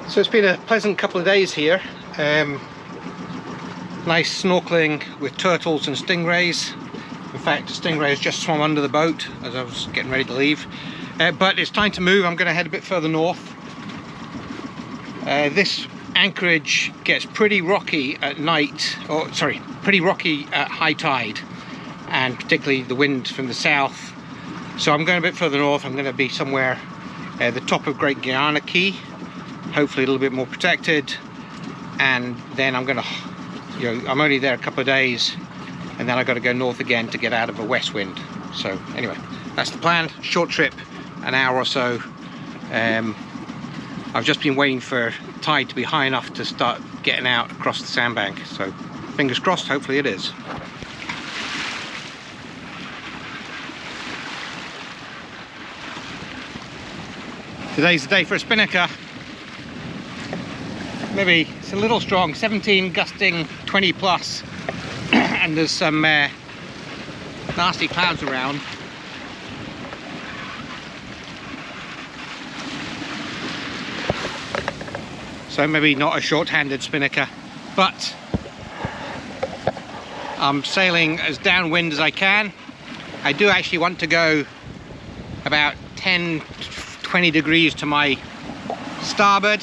So it's been a pleasant couple of days here. Nice snorkeling with turtles and stingrays. In fact, a stingray has just swum under the boat as I was getting ready to leave. But it's time to move. I'm going to head a bit further north. This anchorage gets pretty rocky at night, or sorry, pretty rocky at high tide, and particularly the wind from the south. So I'm going a bit further north. I'm going to be somewhere at the top of Great Guiana Key, hopefully a little bit more protected, and then I'm going to, I'm only there a couple of days, and then I've got to go north again to get out of a west wind. So anyway, that's the plan. Short trip, an hour or so. I've just been waiting for tide to be high enough to start getting out across the sandbank, so fingers crossed, hopefully it is. Today's the day for a spinnaker. Maybe it's a little strong, 17 gusting 20 plus, and there's some nasty clouds around. So maybe not a short-handed spinnaker, but I'm sailing as downwind as I can. I do actually want to go about 10-20 degrees to my starboard,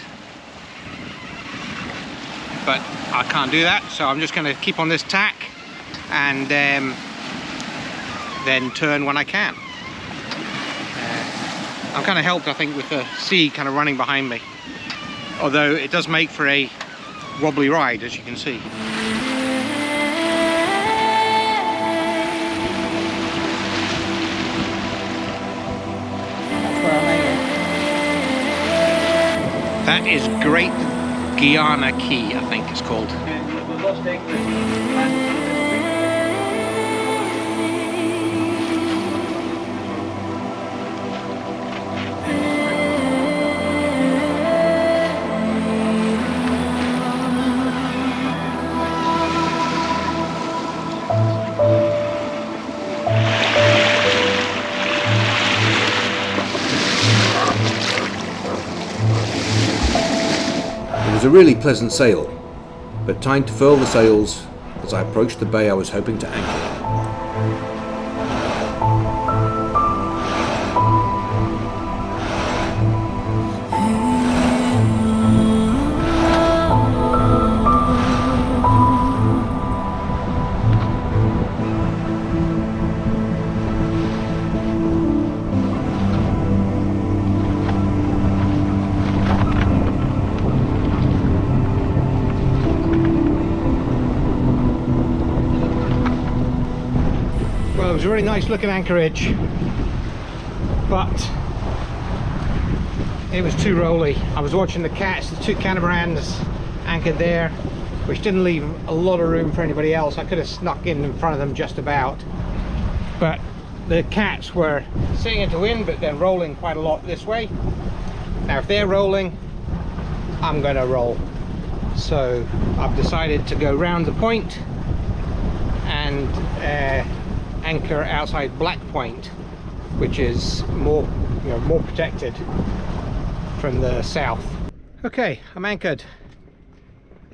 but I can't do that, so I'm just going to keep on this tack and then turn when I can. I'm kind of helped, I think, with the sea kind of running behind me, although it does make for a wobbly ride, as you can see. That's where I'm aiming. That is Great Guiana Key, I think it's called. It was a really pleasant sail, but time to furl the sails as I approached the bay I was hoping to anchor in. Well, it was a really nice looking anchorage, but it was too rolly. I was watching the cats, the two catamarans anchored there, which didn't leave a lot of room for anybody else. I could have snuck in front of them just about, but the cats were sitting into wind but then rolling quite a lot this way. Now if they're rolling, I'm going to roll, so I've decided to go round the point and anchor outside Black Point, which is more protected from the south. Okay, I'm anchored.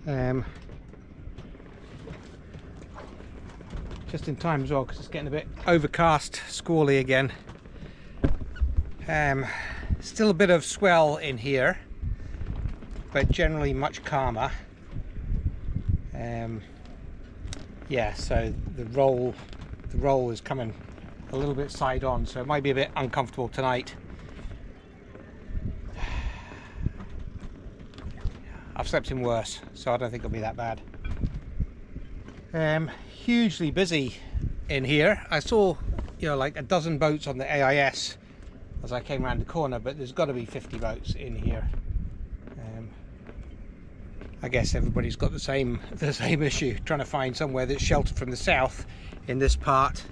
Just in time as well, because it's getting a bit overcast, squally again. Still a bit of swell in here, but generally much calmer. Yeah, so the roll is coming a little bit side on, so it might be a bit uncomfortable tonight. I've slept in worse, so I don't think it'll be that bad. Hugely busy in here. I saw like a dozen boats on the AIS as I came around the corner, but there's got to be 50 boats in here. I guess everybody's got the same issue, trying to find somewhere that's sheltered from the south in this part.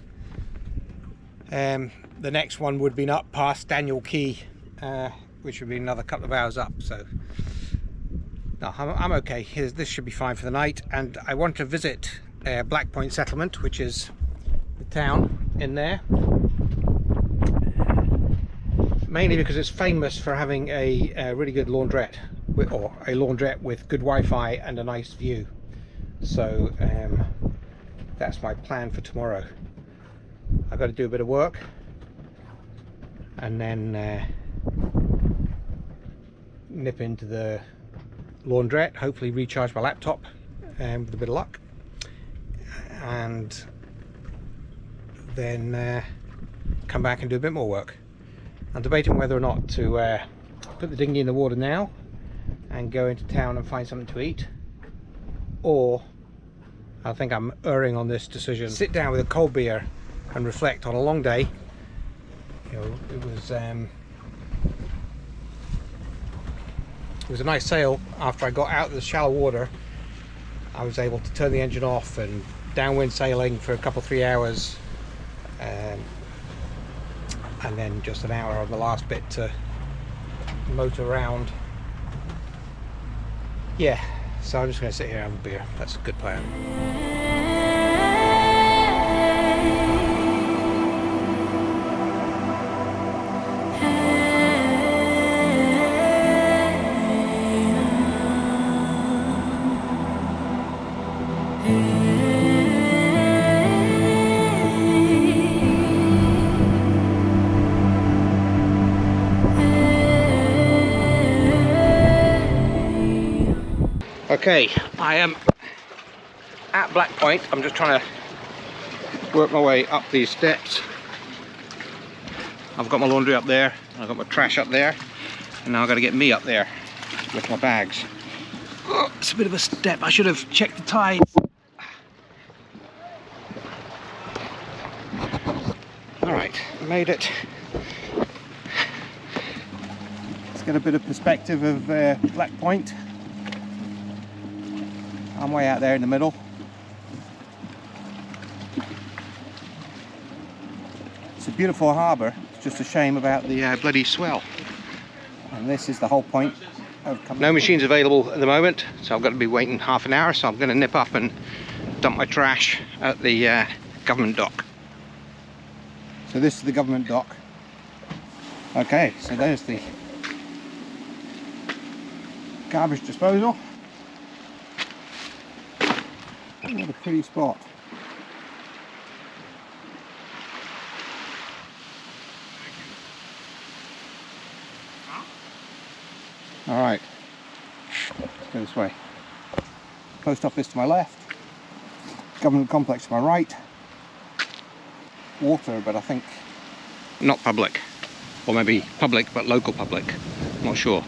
The next one would be up past Daniel Key, which would be another couple of hours up. So no, I'm okay. This should be fine for the night. And I want to visit Black Point Settlement, which is the town in there, mainly because it's famous for having a really good laundrette. or a laundrette with good Wi-Fi and a nice view. So that's my plan for tomorrow. I've got to do a bit of work and then nip into the laundrette, hopefully recharge my laptop with a bit of luck, and then come back and do a bit more work. I'm debating whether or not to put the dinghy in the water now and go into town and find something to eat, or I think I'm erring on this decision, sit down with a cold beer and reflect on a long day. You know, it was a nice sail. After I got out of the shallow water, I was able to turn the engine off and downwind sailing for a couple 3 hours, and then just an hour on the last bit to motor around. Yeah, so I'm just going to sit here and have a beer. That's a good plan. Okay, I am at Black Point. I'm just trying to work my way up these steps. I've got my laundry up there, I've got my trash up there, and now I've got to get me up there with my bags. Oh, it's a bit of a step. I should have checked the tides. Alright, made it. Let's get a bit of perspective of Black Point. I'm way out there in the middle. It's a beautiful harbour. It's just a shame about the bloody swell. And this is the whole point of coming. No machines available at the moment, so I've got to be waiting half an hour. So I'm going to nip up and dump my trash at the government dock. So this is the government dock. Okay, so there's the garbage disposal. What a pretty spot. Alright, let's go this way. Post office to my left, government complex to my right. Water, but I think not public, or maybe public but local public, I'm not sure.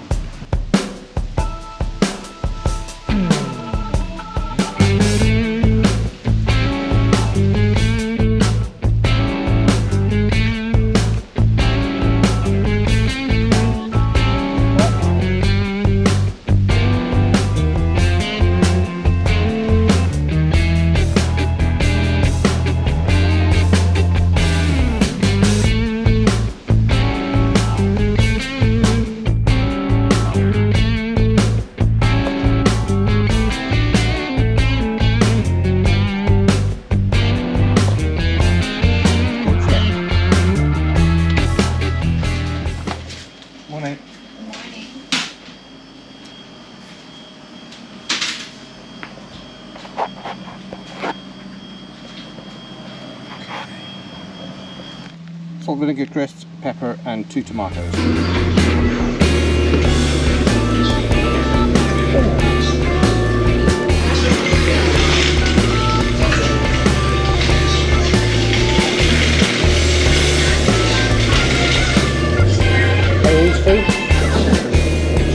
Salt, vinegar, crisps, pepper and 2 tomatoes.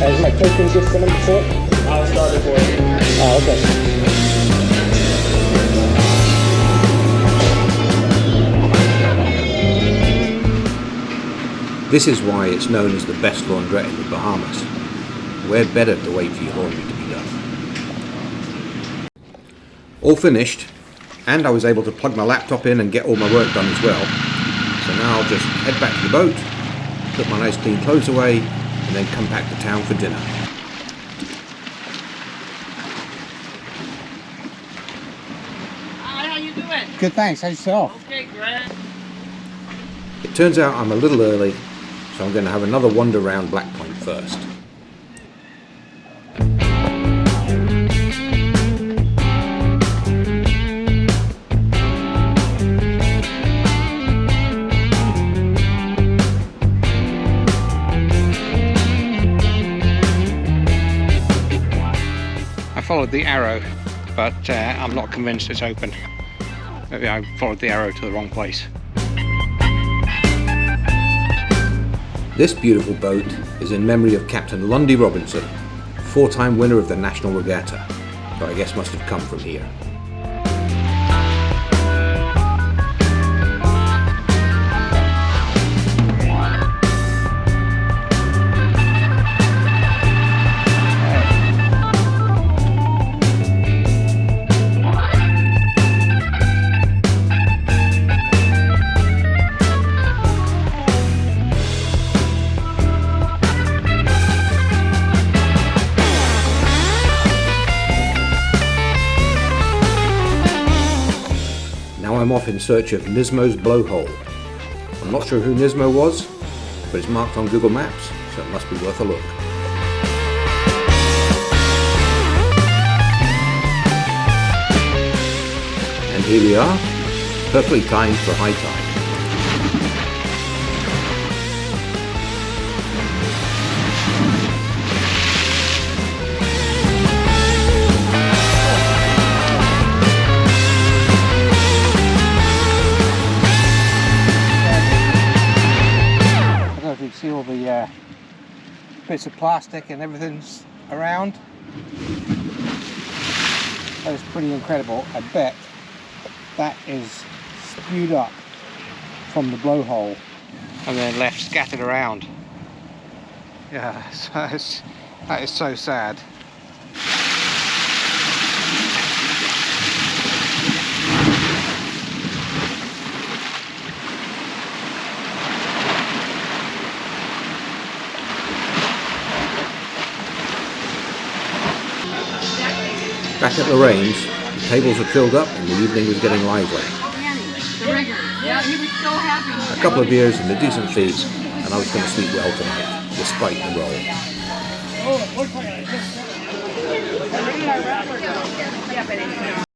Is my token just for number 4? I'll start it for you. Oh, okay. This is why it's known as the best laundrette in the Bahamas. Where better to wait for your laundry to be done. All finished, and I was able to plug my laptop in and get all my work done as well. So now I'll just head back to the boat, put my nice clean clothes away, and then come back to town for dinner. Hi, how you doing? Good, thanks. How's yourself? Okay, great. It turns out I'm a little early, so I'm going to have another wander around Black Point first. followed the arrow, but I'm not convinced it's open. Maybe I followed the arrow to the wrong place. This beautiful boat is in memory of Captain Lundy Robinson, 4-time winner of the National Regatta, so I guess must have come from here. I'm off in search of Nismo's blowhole. I'm not sure who Nismo was, but it's marked on Google Maps, so it must be worth a look. And here we are, perfectly timed for high tide. See all the bits of plastic and everything's around. That is pretty incredible. I bet that is spewed up from the blowhole and then left scattered around. Yeah, that is so sad. Back at the range, the tables had filled up and the evening was getting lively. A couple of beers and a decent feed, and I was going to sleep well tonight, despite the roll.